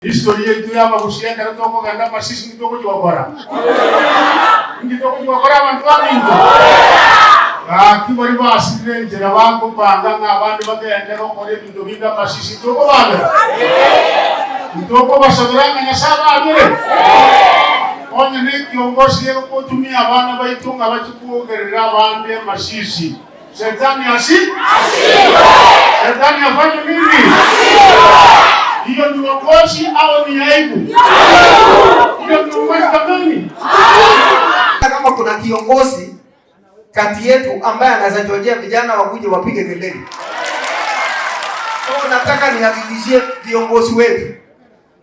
Historia yetu ya mahusiano na toko ganda masisi kitoko jwakora. Kitoko jwakora abantu babintu. Kibari basire njera bango banga n'abantu bagenda bakore ibintu binga masisi toko banga. Kitoko basabiranga nyasaba abire. Onye ne kiongozi yero kutumia abana baitunga bakikuogerera abande masisi. Shetani asiba. Shetani afanye nini? Hiyo ni uongozi au ni aibu? Hiyo ni uongozi kamili. Kama kuna kiongozi kati yetu ambaye anaweza jojea vijana wakuje wapige kelele. So nataka nihakikishie viongozi wetu.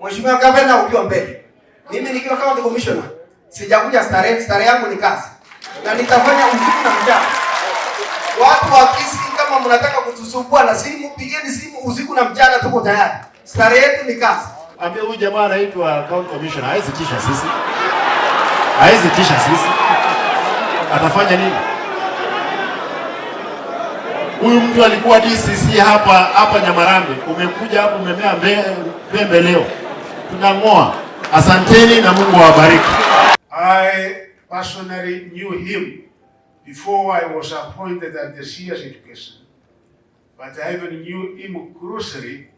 Mheshimiwa Gavana ukiwa mbele. Mimi nikiwa kama commissioner, sijakuja starehe yangu ni kazi. Na nitafanya usiku na mchana. Watu wa Kisii kama mnataka kutusumbua na simu, pigeni simu usiku na mchana, tuko tayari. Starehe yetu ni kazi. Ambia huyu jamaa anaitwa county commissioner, haizi tisha sisi. Haizi tisha sisi. Atafanya nini? Huyu mtu alikuwa DCC hapa Nyamarambe. Umekuja hapo umemea pembe leo. Tunang'oa. Asanteni na Mungu awabariki. I personally knew him before I was appointed at the CS Education. But I even knew him closely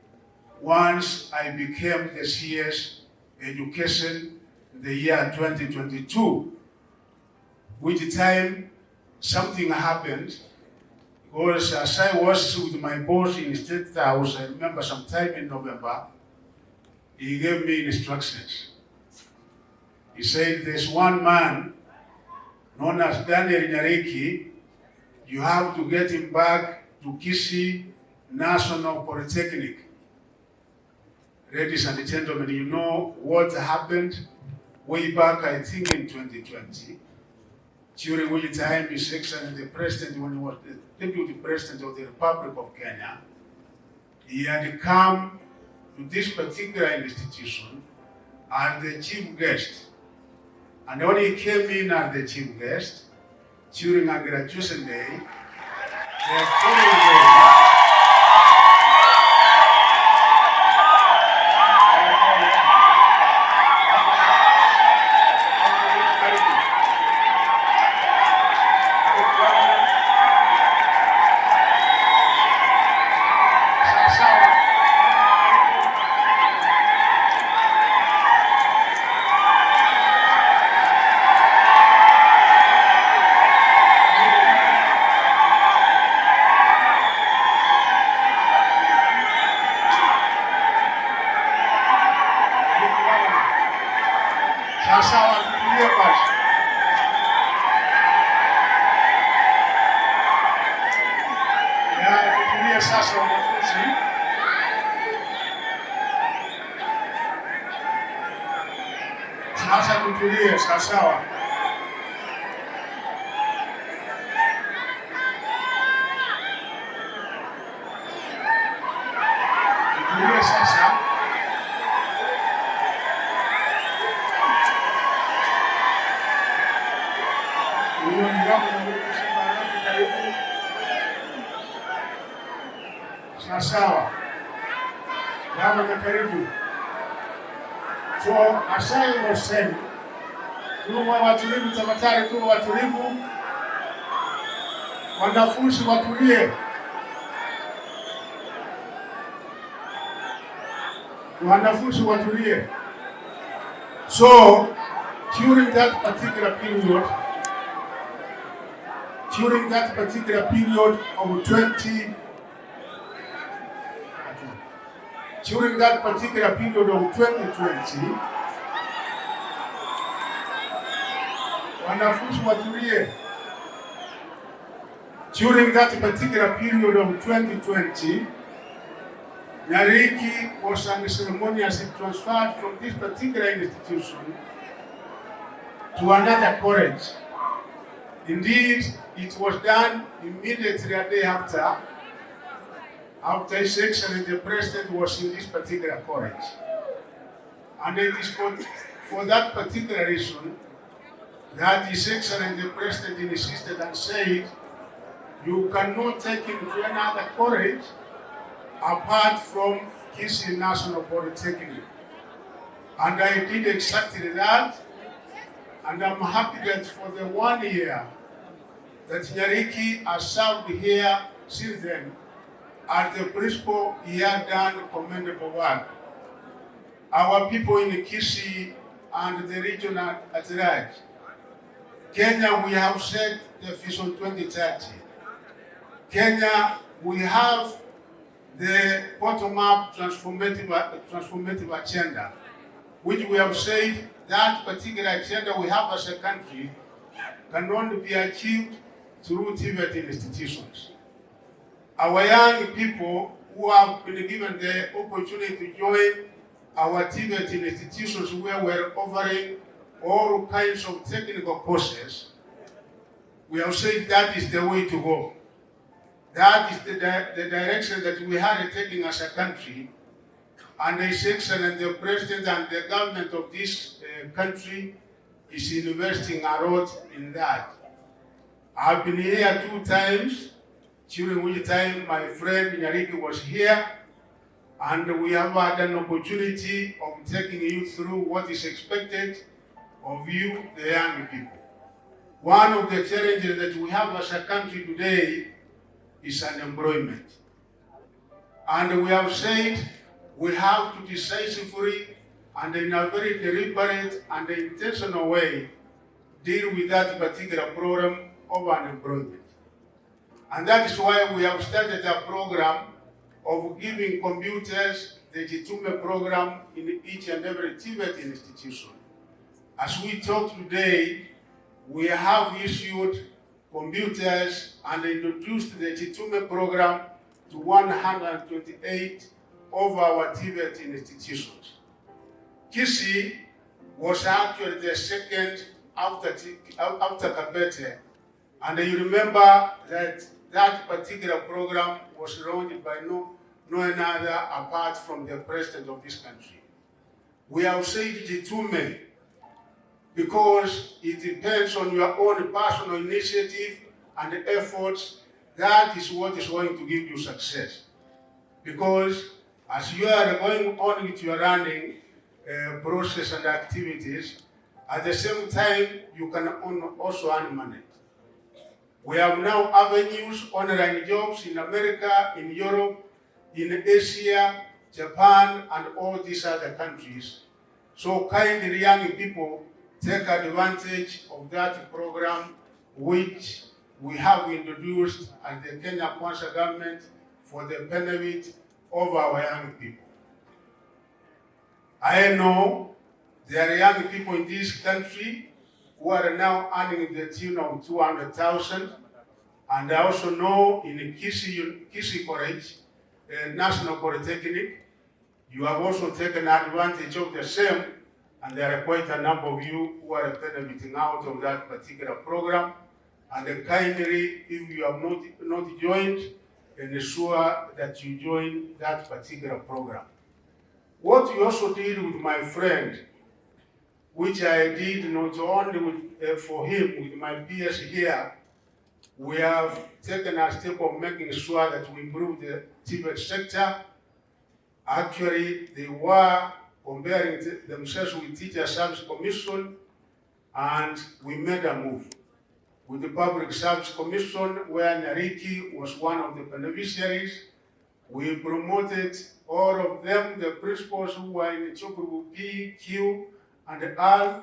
once I became the CS Education in the year 2022, which time something happened, because as I was with my boss in State House, I remember sometime in November, he gave me instructions. He said, there's one man known as Daniel Nyariki, you have to get him back to Kisii National Polytechnic. Ladies and gentlemen, you know what happened way back, I think in 2020, during which time His Excellency the President, when he was the Deputy President of the Republic of Kenya, he had come to this particular institution as the chief guest. And when he came in as the chief guest, during a graduation day, the following day, sasa watulie basi. Tutulie sasa wanafunzi. Sasa tutulie sawa. Tutulie sasa. Sawa. Mama na karibu. So asai wasemi. Tuwa watulivu tafadhali, tuwa watulivu. Wanafunzi watulie. Wanafunzi watulie. So during that particular period of 2020, wanafunzi watulie. During that particular period of 2020, Nyariki was unceremoniously transferred from this particular institution to another college. Indeed, it was done immediately a day after His Excellency the President was in this particular college. And it is for that particular reason that His Excellency the President insisted and said, you cannot take him to another college apart from Kisii National Polytechnic. And I did exactly that. And I'm happy that for the 1 year that Nyariki has served here since then, as the principal, he had done commendable work. Our people in Kisi and the region at large, Kenya, we have set the vision 2030. Kenya, we have the bottom-up transformative agenda, which we have said that particular agenda we have as a country can only be achieved through TVET institutions. Our young people who have been given the opportunity to join our TVET institutions, where we're offering all kinds of technical courses, we have said that is the way to go. That is the direction that we are taking as a country, and His Excellency the President and the government of this country is investing a lot in that. I've been here 2 times, during which time my friend Nyariki was here, and we have had an opportunity of taking you through what is expected of you, the young people. One of the challenges that we have as a country today is unemployment. And we have said we have to decisively and in a very deliberate and intentional way deal with that particular problem of unemployment. And that is why we have started a program of giving computers, the Gtume program, in each and every TVET institution. As we talk today, we have issued computers and introduced the Gtume program to 128 of our TVET institutions. Kisi was actually the second after Kabete, and you remember that that particular program was launched by no another apart from the president of this country. We have said Gtume because it depends on your own personal initiative and efforts. That is what is going to give you success. Because as you are going on with your running process and activities, at the same time, you can also earn money. We have now avenues, online jobs in America, in Europe, in Asia, Japan, and all these other countries. So kindly, young people, take advantage of that program which we have introduced as the Kenya Kwanza government for the benefit of our young people. I know there are young people in this country who are now earning the tune of 200,000, and I also know in Kisi College, National Polytechnic, you have also taken advantage of the same, and there are quite a number of you who are benefiting out of that particular program. And kindly, if you have not joined, ensure that you join that particular program. What you also did with my friend, which I did not only for him, with my peers here, we have taken a step of making sure that we improve the TVET sector. Actually, they were comparing themselves with Teacher Service Commission, and we made a move with the Public Service Commission, where Nyariki was one of the beneficiaries. We promoted all of them, the principals who were in Chokubu P, Q, and R,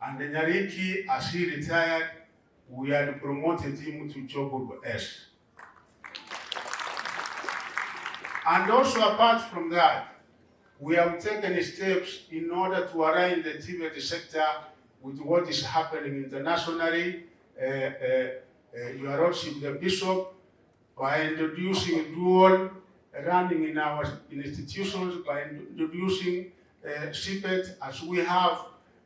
and Nyariki, as he retired, we had promoted him to Chokubu S. And also apart from that, we have taken steps in order to align the TVET sector with what is happening internationally. Your Lordship, the Bishop, by introducing dual running in our institutions, by introducing CPET, as we have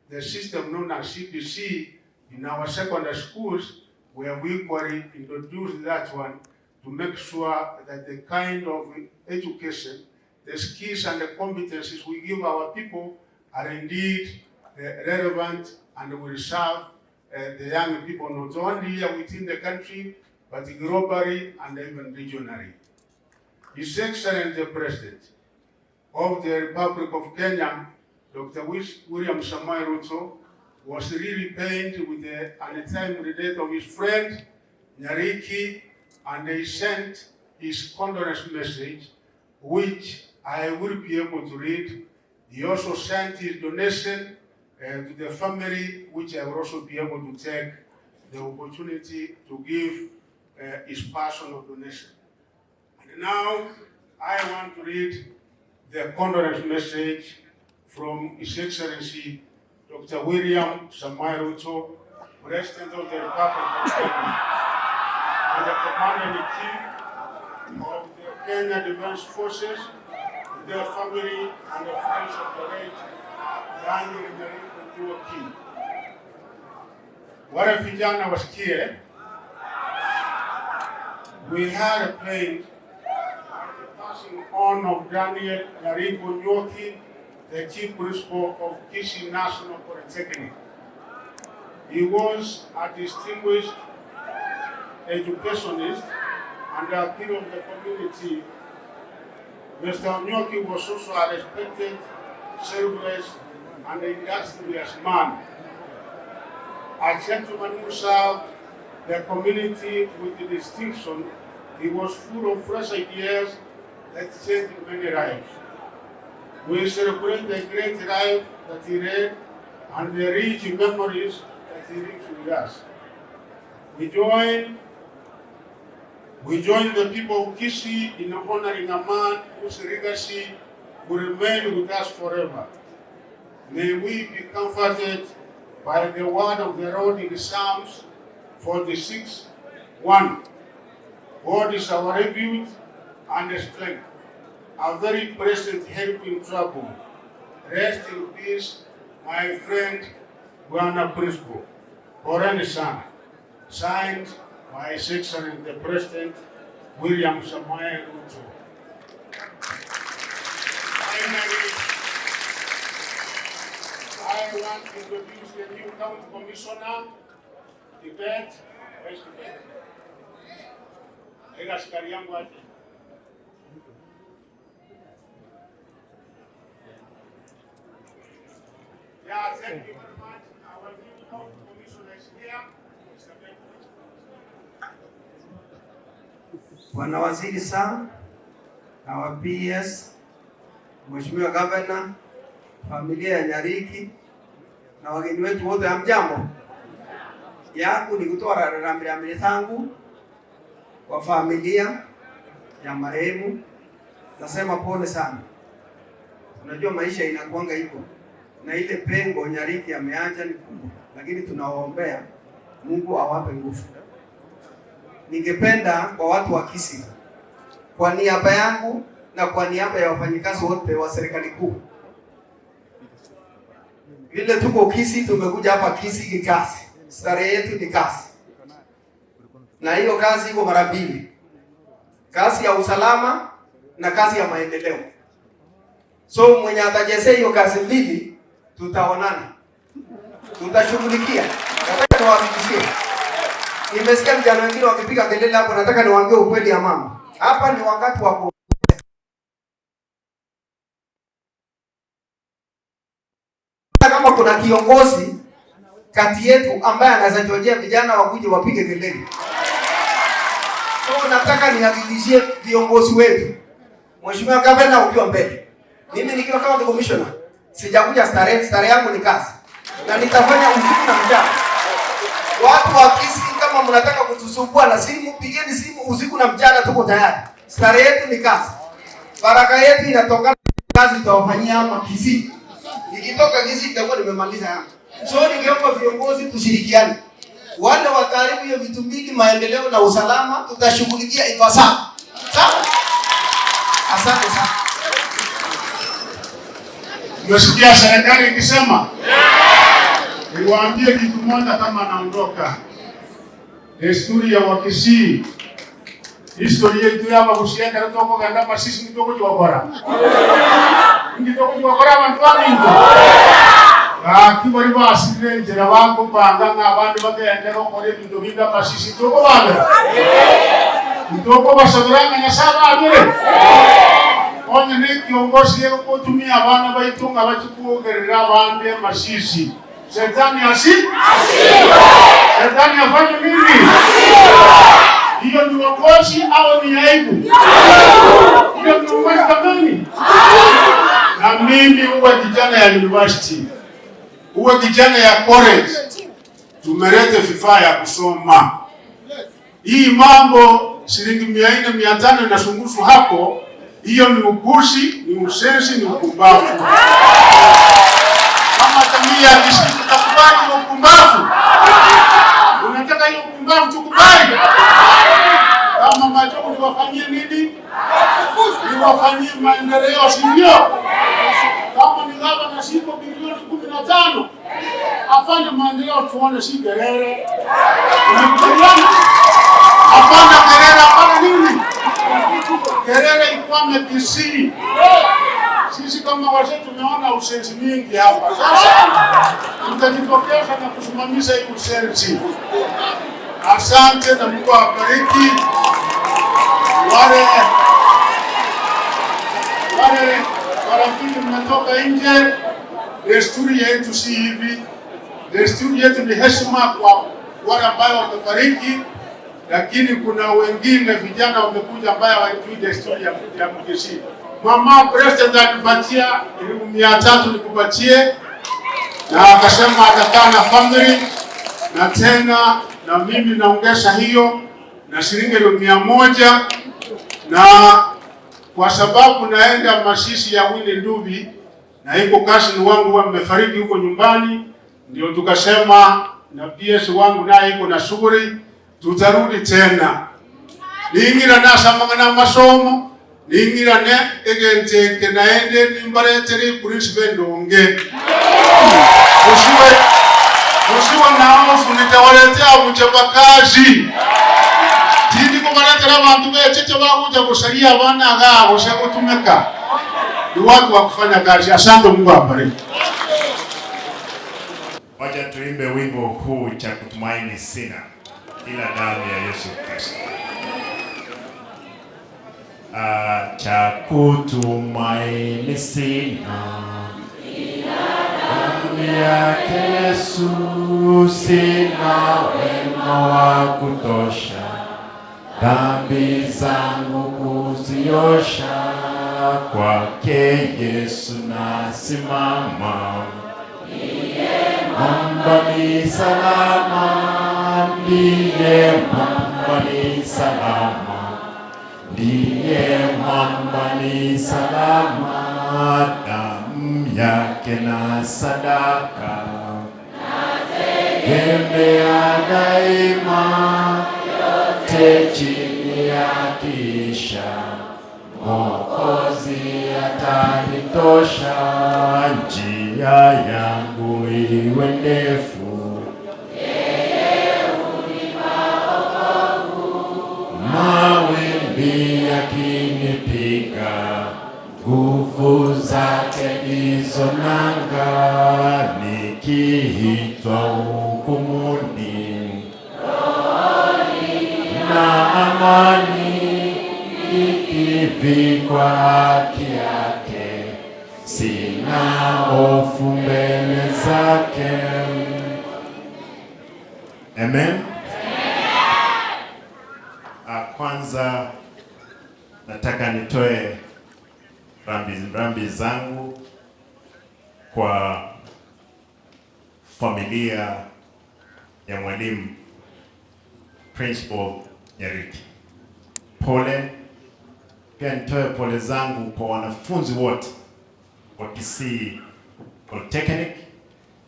the system known as CPC in our secondary schools, we have equally introduced that one to make sure that the kind of education, the skills and the competencies we give our people are indeed relevant and will serve the young people not only here within the country, but globally and even regionally. His Excellency the President of the Republic of Kenya, Dr. William Samoei Ruto was really pained with the untimely death of his friend Nyariki, and he sent his condolence message, which I will be able to read. He also sent his donation to the family, which I will also be able to take the opportunity to give his personal donation. And now I want to read the condolence message from His Excellency Dr. William Samoei Ruto, President of the Republic of Kenya, and the Commander-in-Chief of the Kenya Defense Forces, their family and the friends of the late Daniel Kati. Wale vijana wasikie, we had a plane at the passing on of Daniel Kati, the chief principal of Kisi National Polytechnic. He was a distinguished educationist and a peer of the community. Mr. Nyoki was also a respected, selfless, and industrious man. A gentleman who served the community with distinction. He was full of fresh ideas that changed many lives. We celebrate the great life that he led and the rich memories that he leaves with us. We join the people of Kisi in honoring a man whose legacy will remain with us forever. May we be comforted by the word of the Lord in Psalms 46:1. God is our refuge and strength, a very present help in trouble. Rest in peace, my friend, Bwana Principal. Poreni sana. Signed by His Excellency the President, William Samoei Ruto. Finally, I want to introduce the new County Commissioner, Tibet, West Tibet. Ega askari yangu aje. Yeah, thank you very much. Our new County Commissioner is here. Wanawaziri sana, our PS, Mheshimiwa Governor, familia ya Nyariki na wageni wetu wote, hamjambo. Yangu ni kutoa rambirambi zangu kwa familia ya marehemu. Nasema pole sana. Unajua maisha inakuanga hivyo. Na ile pengo Nyariki ameacha ni kubwa, lakini tunawaombea Mungu awape nguvu. Ningependa kwa watu wa Kisi, kwa niaba yangu na kwa niaba ya wafanyikazi wote wa serikali kuu, vile tuko Kisi, tumekuja hapa Kisi kikazi. Starehe yetu ni kazi, na hiyo kazi iko mara mbili: kazi ya usalama na kazi ya maendeleo. So mwenye atajezea hiyo kazi mbili, tutaonana, tutashughulikia. Nataka niwahakikishie, nimesikia vijana wengine wakipiga kelele hapo. Nataka niwaambie ukweli ya mama, hapa ni wakati wa kama kuna kiongozi kati yetu ambaye anaweza jojea vijana wakuje wapige kelele. So nataka nihakikishie viongozi wetu, Mheshimiwa Governor ukiwa mbele, mimi nikiwa kama commissioner, sijakuja starehe yangu ni kazi, na nitafanya usiku na mchana. Watu wa Kisi, kama mnataka kutusumbua na simu, pigeni simu usiku na mchana, tuko tayari. Starehe yetu ni kazi. Baraka yetu inatoka kazi tutawafanyia hapa Kisi. Nikitoka Kisi nitakuwa nimemaliza hapa. So ningeomba viongozi tushirikiane. Wale wa Karibu hiyo vitu mbili, maendeleo na usalama, tutashughulikia ipasavyo. Sawa? Asante sana. Umesikia serikali ikisema? Niwaambie kitu moja kama naondoka. Desturi ya Wakisii, historia yetu ya mabusienda toko gandama sisi nitoko jwakora. Nitoko jwakora bantu bamingo. Kibari basire njera bango banga abantu bagenda bakore bintu binga basisi toko banga. Nitoko basaburanga nyasaba abire. Onye ne kiongozi yeko kutumia abana baitunga bachikuogerera abande masisi. Shetani asiwe. Shetani afanye nini? Hiyo ni uongozi au ni aibu? Hiyo ni uongozi kamili. Na mimi uwe kijana ya university, uwe kijana ya college, tumelete vifaa ya kusoma. Hii mambo shilingi 400 500 na sungusu hapo, hiyo ni upuzi, ni usensi, ni upumbavu. Kama tamia tutakubali upumbavu. Unataka hiyo upumbavu tukubali? Kama Machogu niwafanyie nini? Niwafanyie maendeleo, si ndio? Kama ni gavana shiko bilioni 15, afanye maendeleo tuone, si kelele. Unakubaliana? Hapana kelele, hapana nini? Kelele ikwame kisiri. Sisi kama wazee tumeona usenzi mingi hapa. Sasa tutajitokeza na kusimamisha hii usenzi. Asante na Mungu awabariki. Wale marafiki mnatoka nje, desturi yetu si hivi. Desturi yetu ni heshima kwa wale ambao wamefariki, lakini kuna wengine vijana wamekuja ambao hawajui desturi ya kujeshi. Mama president alipatia 300 nikupatie, na akasema atakaa na family, na tena na mimi naongeza hiyo na shilingi 100, na kwa sababu naenda masisi ya Wili Ndubi na iko cousin wangu wamefariki huko nyumbani, ndio tukasema na PS wangu naye iko na shughuli, tutarudi tena. Ningira nasama na masomo, ningira ne egente naende nimbaretere principal ndonge. Usiwe na hofu, nitawaletea mchapakazi. Tindi kubaletera abantu becheche bakuja kusalia abana gabo shakutumeka. Ni watu wa kufanya kazi. Asante, Mungu awabariki. Wacha tuimbe wimbo huu cha kutumaini sina ila damu ya Yesu Kristo. Cha kutumaini sina damu ya Yesu, sina wema wa kutosha dhambi zangu kuziosha, kwake Yesu nasimama. Mwamba ni salama, ndiye mwamba ni salama, ndiye mwamba ni salama, damu yake na sadaka nategemea daima, yote chini ya kisha Mwokozi atanitosha, njia yangu iwe ndefu, yeye hunipa wokovu, mawimbi yakinipiga, nguvu zake ndizo nanga, nikiitwa hukumuni, rohoni na amani, ikivikwa haki yake, sina hofu mbele zake. Amen. Kwanza nataka nitoe rambi zangu kwa familia ya mwalimu Principal Arati. Pole. Pia nitoe pole zangu kwa wanafunzi wote wa Kisii Polytechnic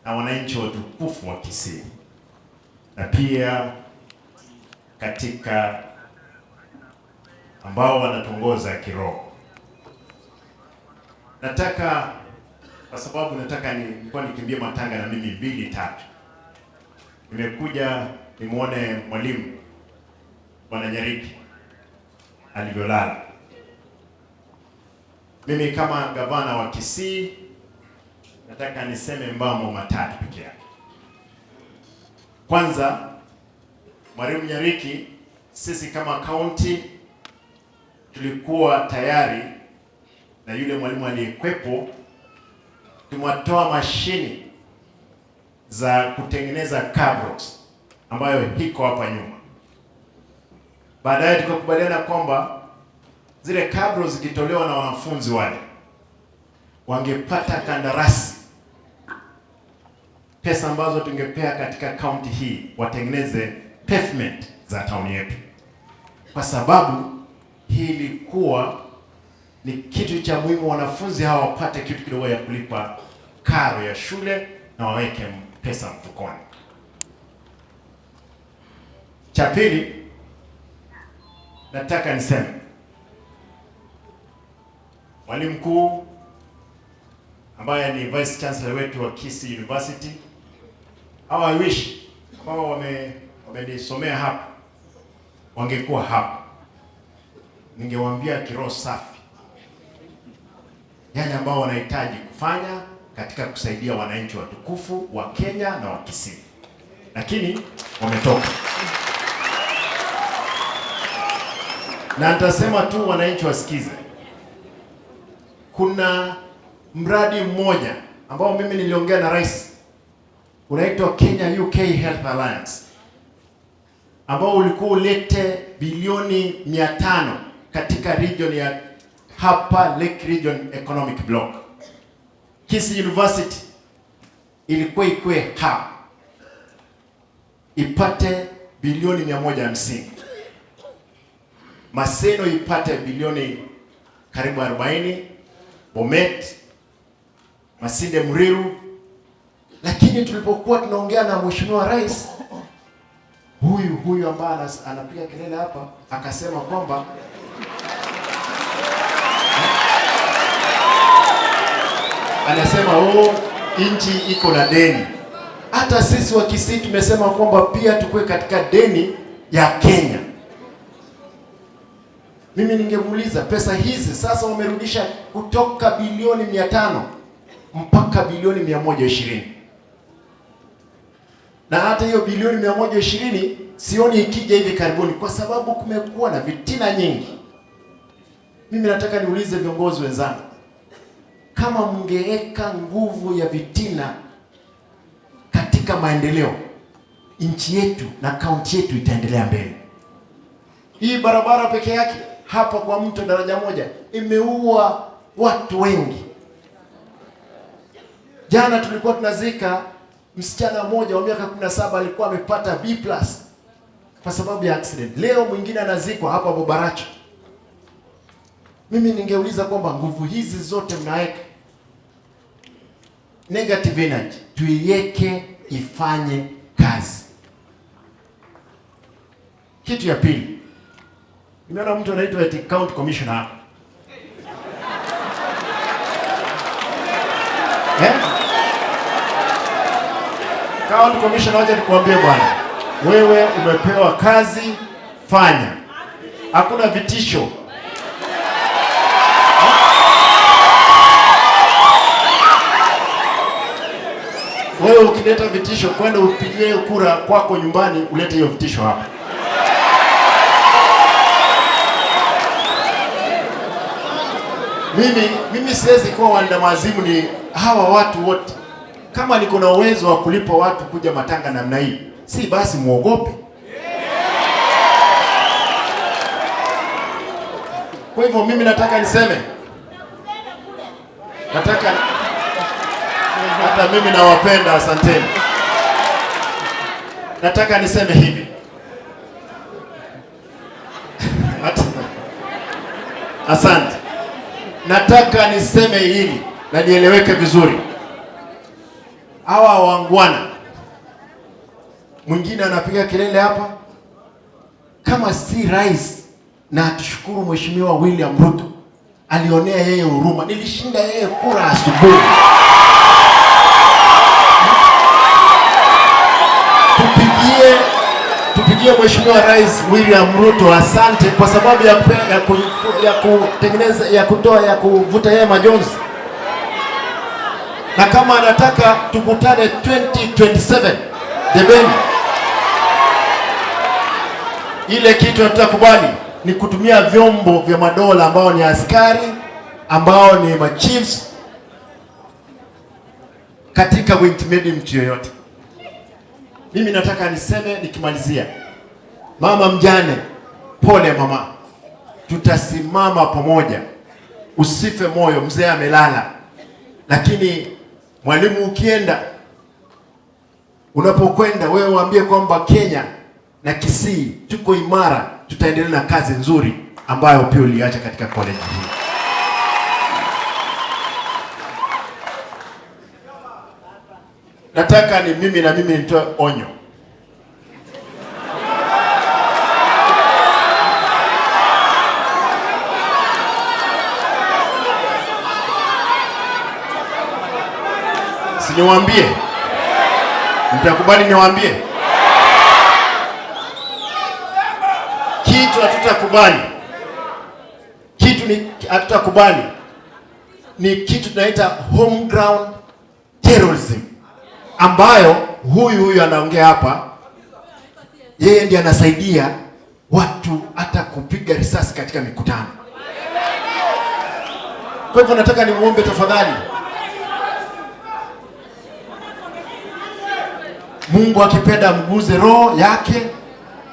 na wananchi watukufu wa Kisii, na pia katika ambao wanatuongoza kiroho. Nataka kwa sababu nilikuwa nikimbie matanga na mimi 2-3. Nimekuja nimuone mwalimu Bwana Nyariki alivyolala. Mimi kama gavana wa Kisii nataka niseme mambo matatu pekee yake. Kwanza, mwalimu Nyariki, sisi kama county tulikuwa tayari na yule mwalimu aliyekwepo, tumetoa mashini za kutengeneza cabros ambayo hiko hapa nyuma. Baadaye tukakubaliana kwamba zile cabros zikitolewa na wanafunzi wale wangepata kandarasi, pesa ambazo tungepea katika kaunti hii watengeneze pavement za town yetu, kwa sababu hii ilikuwa ni kitu cha muhimu. Wanafunzi hawa wapate kitu kidogo ya kulipa karo ya shule na waweke pesa mfukoni. Cha pili, nataka niseme mwalimu mkuu ambaye ni vice chancellor wetu wa Kisii University, I wish ambao wamenisomea hapa wangekuwa hapa, ningewaambia kiroho safi yale ambao wanahitaji kufanya katika kusaidia wananchi watukufu wa Kenya na wa Kisii, lakini wametoka. Na nitasema tu wananchi wasikize, kuna mradi mmoja ambao mimi niliongea na rais, unaitwa Kenya UK Health Alliance, ambao ulikuwa ulete bilioni 500 katika region ya hapa Lake Region Economic Block. Kisii University ilikuwa ikwe hapa ipate bilioni 150, Maneno ipate bilioni karibu 40, Bomet, Masinde Muriru. Lakini tulipokuwa tunaongea na mheshimiwa rais, huyu ambaye anapiga kelele hapa akasema kwamba anasema nchi iko na deni. Hata sisi wa Kisii tumesema kwamba pia tukue katika deni ya Kenya. Mimi ningemuuliza, pesa hizi sasa wamerudisha kutoka bilioni 500 mpaka bilioni 120. Na hata hiyo bilioni 120 sioni ikija hivi karibuni, kwa sababu kumekuwa na vitina nyingi. Mimi nataka niulize viongozi wenzangu, kama mngeweka nguvu ya vitina katika maendeleo, nchi yetu na kaunti yetu itaendelea mbele. Hii barabara peke yake hapa kwa mto daraja moja imeua watu wengi. Jana tulikuwa tunazika msichana mmoja wa miaka 17 alikuwa amepata B+ kwa sababu ya accident. Leo mwingine anazikwa hapa Bobaracho. Mimi ningeuliza kwamba nguvu hizi zote mnaweka, negative energy tuiweke ifanye kazi. Kitu ya pili, nimeona mtu anaitwa county commissioner hapa. County commissioner, waje nikwambie bwana, wewe umepewa kazi, fanya. Hakuna vitisho. Wewe ukileta vitisho, kwenda upigie kura kwako nyumbani, ulete hiyo vitisho hapa. Mimi siwezi kuwa wandamazimu ni hawa watu wote. Kama niko na uwezo wa kulipa watu kuja matanga namna hii, si basi muogope. Kwa hivyo mimi nataka niseme, hata mimi nawapenda, asanteni. Nataka niseme hivi. Asante. Nataka niseme hili na nieleweke vizuri. Hawa wangwana, mwingine anapiga kelele hapa kama si rais, na tushukuru mheshimiwa William Ruto alionea yeye huruma. Nilishinda yeye kura asubuhi. Tupigie mheshimiwa rais William Ruto asante, kwa sababu ya kuvuta yeye majonzi. Na kama anataka tukutane 2027 debeni, ile kitu tutakubali ni kutumia vyombo vya madola ambao ni askari ambao ni machiefs katika kuintimidate mtu yoyote. Mimi nataka niseme nikimalizia, mama mjane, pole mama, tutasimama pamoja, usife moyo, mzee amelala. Lakini mwalimu, ukienda, unapokwenda wewe waambie kwamba Kenya na Kisii tuko imara, tutaendelea na kazi nzuri ambayo pia uliacha katika college hii. Nataka ni mimi nitoe onyo. Si niwaambie? Mtakubali niwaambie? Kitu hatutakubali. Hatutakubali ni kitu tunaita home ground terrorism, ambayo huyu anaongea hapa, yeye ndiye anasaidia watu hata kupiga risasi katika mikutano. Kwa hivyo nataka nimuombe tafadhali, Mungu akipenda mguze roho yake.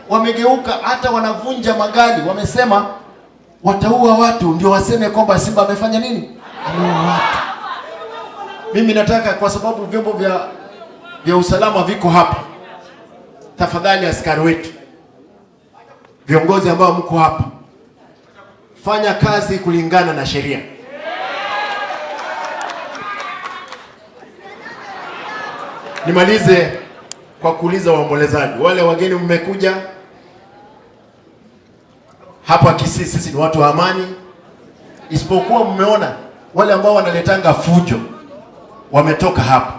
Wamegeuka, hata wanavunja magari, wamesema wataua watu ndio waseme kwamba Simba amefanya nini? Ameua watu. Mimi nataka, kwa sababu vyombo vya usalama viko hapa, tafadhali askari wetu, viongozi ambao mko hapa, fanya kazi kulingana na sheria. Nimalize kwa kuuliza waombolezaji, wale wageni mmekuja hapa Kisii, sisi ni watu wa amani, isipokuwa mmeona wale ambao wanaletanga fujo wametoka hapa.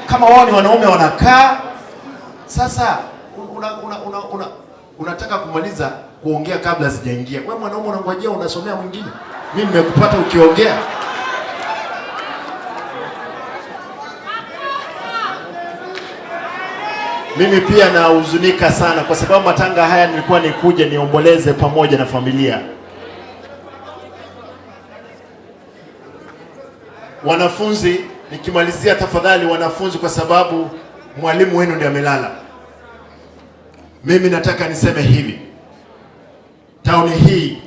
Kama wao ni wanaume wanakaa sasa, unataka kumaliza kuongea kabla sijaingia. Wewe mwanaume unangojea, unasomea mwingine. Mimi nimekupata ukiongea. Mimi pia nahuzunika sana kwa sababu matanga haya nilikuwa nikuje niomboleze pamoja na familia. Wanafunzi, nikimalizia tafadhali wanafunzi, kwa sababu mwalimu wenu ndiye amelala. Mimi nataka niseme hivi, tauni hii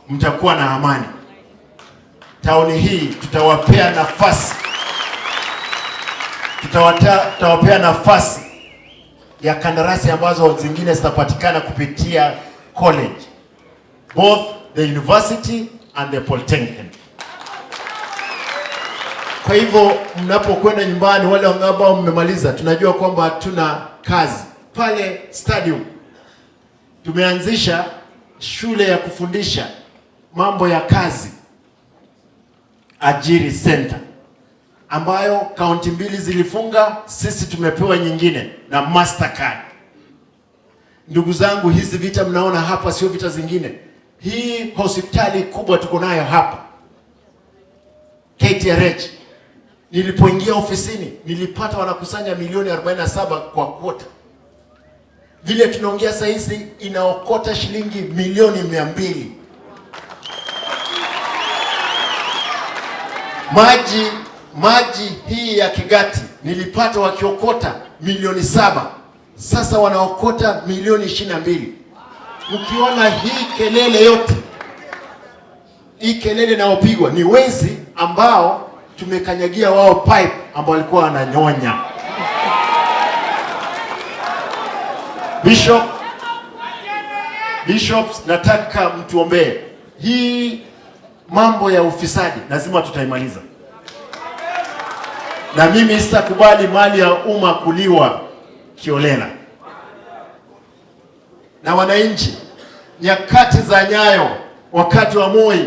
mtakuwa na amani. Tauni hii tutawapea nafasi, tutawapea nafasi ya kandarasi ambazo zingine zitapatikana kupitia college, both the university and the polytechnic. Kwa hivyo mnapokwenda nyumbani, wale ambao mmemaliza, tunajua kwamba tuna kazi pale stadium. Tumeanzisha shule ya kufundisha mambo ya kazi, ajiri center, ambayo kaunti mbili zilifunga, sisi tumepewa nyingine na Mastercard. Ndugu zangu, hizi vita mnaona hapa sio vita zingine. Hii hospitali kubwa tuko nayo hapa KTRH, nilipoingia ofisini nilipata wanakusanya milioni 47 kwa kwota. Vile tunaongea saa hizi inaokota shilingi milioni 200. Maji hii ya Kigati nilipata wakiokota milioni 7. Sasa wanaokota milioni 22. Ukiona hii kelele yote, hii kelele naopigwa ni wezi ambao tumekanyagia wao pipe ambao walikuwa wananyonya. Bishops, nataka mtuombee. Hii mambo ya ufisadi lazima tutaimaliza. Na mimi sitakubali mali ya umma kuliwa kiolela. Na wananchi, nyakati za Nyayo, wakati wa Moi,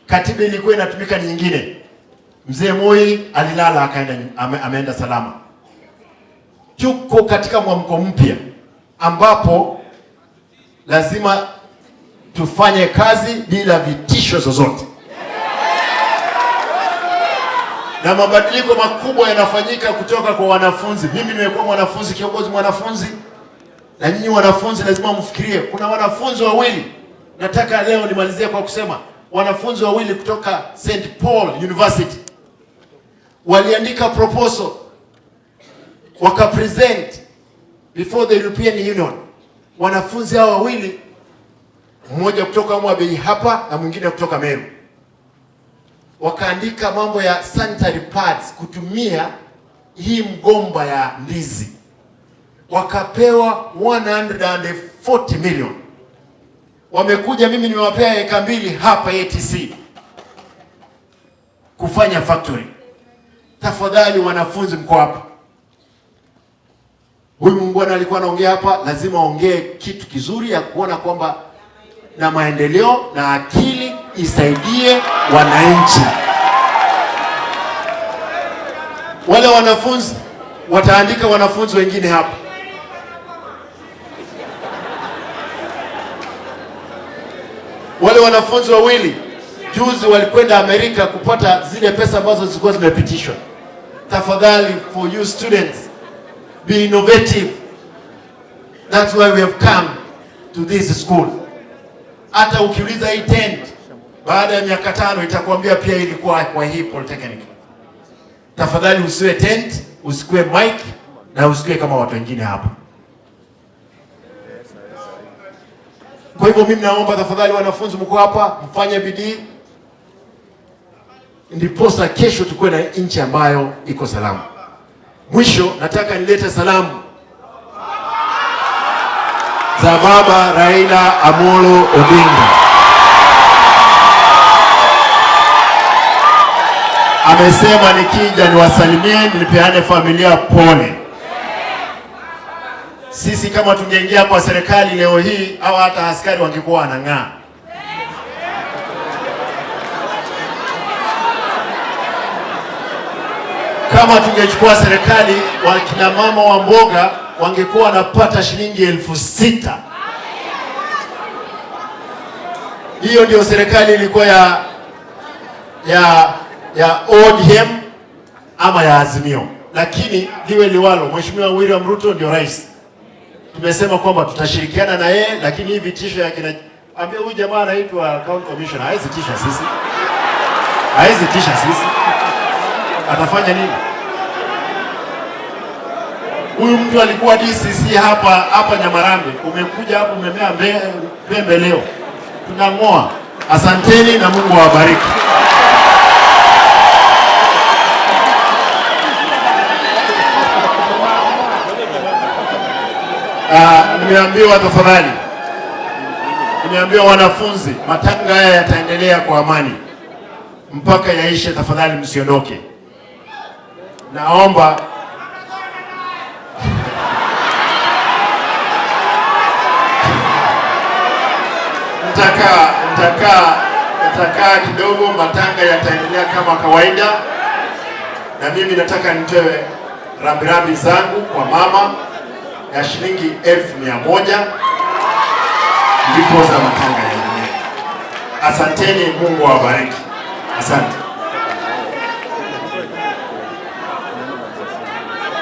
katiba ilikuwa inatumika nyingine. Mzee Moi alilala akaenda, ameenda salama. Tuko katika mwamko mpya ambapo lazima tufanye kazi bila vitisho zozote. Na mabadiliko makubwa yanafanyika kutoka kwa wanafunzi. Mimi nimekuwa mwanafunzi, kiongozi mwanafunzi, na nyinyi wanafunzi lazima mfikirie. Kuna wanafunzi wawili Nataka leo nimalizie kwa kusema wanafunzi wawili kutoka St. Paul University waliandika proposal wakapresent before the European Union. Wanafunzi hao wawili, mmoja kutoka Mwabei hapa na mwingine kutoka Meru, wakaandika mambo ya sanitary pads kutumia hii mgomba ya ndizi. Wakapewa 140 million. Wamekuja, mimi nimewapea eka 2 hapa ATC kufanya factory. Tafadhali wanafunzi mko hapa. Huyu muungwana alikuwa anaongea hapa, lazima aongee kitu kizuri ya kuona kwamba na maendeleo na akili isaidie wananchi. Wale wanafunzi wataandika wanafunzi wengine hapa. Wale wanafunzi wawili juzi walikwenda Amerika kupata zile pesa ambazo zilikuwa zimepitishwa. Tafadhali, for you students, be innovative. That's why we have come to this school. Hata ukiuliza hii tent baada ya miaka 5 itakwambia pia ilikuwa kwa hii polytechnic. Tafadhali usiwe tent, usikue mic na usikue kama watu wengine hapa. Kwa hivyo mimi naomba tafadhali wanafunzi mko hapa, mfanye bidii ndiposa kesho tukue na nchi ambayo iko salama. Mwisho nataka nilete salamu za Baba Raila Amolo Odinga. Amesema nikija niwasalimie, nilipeane familia pole. Sisi kama tungeingia kwa serikali leo hii au hata askari wangekuwa wanang'aa. Kama tungechukua serikali, wakina mama wa mboga wangekuwa wanapata shilingi 6,000. Hiyo ndio serikali ilikuwa ya ODM ama ya Azimio. Lakini liwe liwalo, Mheshimiwa William Ruto ndio rais. Tumesema kwamba tutashirikiana na yeye, lakini hii vitisho ya kina ambia huyu jamaa anaitwa county commissioner haizi tisha sisi. Haizi tisha sisi. Atafanya nini? Huyu mtu alikuwa DCC hapa Nyamarambe. Umekuja hapo umemea pembe leo. Tunang'oa. Asanteni na Mungu awabariki. Nimeambiwa tafadhali. Nimeambiwa wanafunzi, matanga haya yataendelea kwa amani mpaka yaishe. Tafadhali msiondoke. Naomba nitakaa kidogo, matanga yataendelea kama kawaida. Na mimi nataka nitoe rambirambi zangu kwa mama ya shilingi 1,100 ndipo za matanga yaendelee. Asanteni, Mungu awabariki. Asante.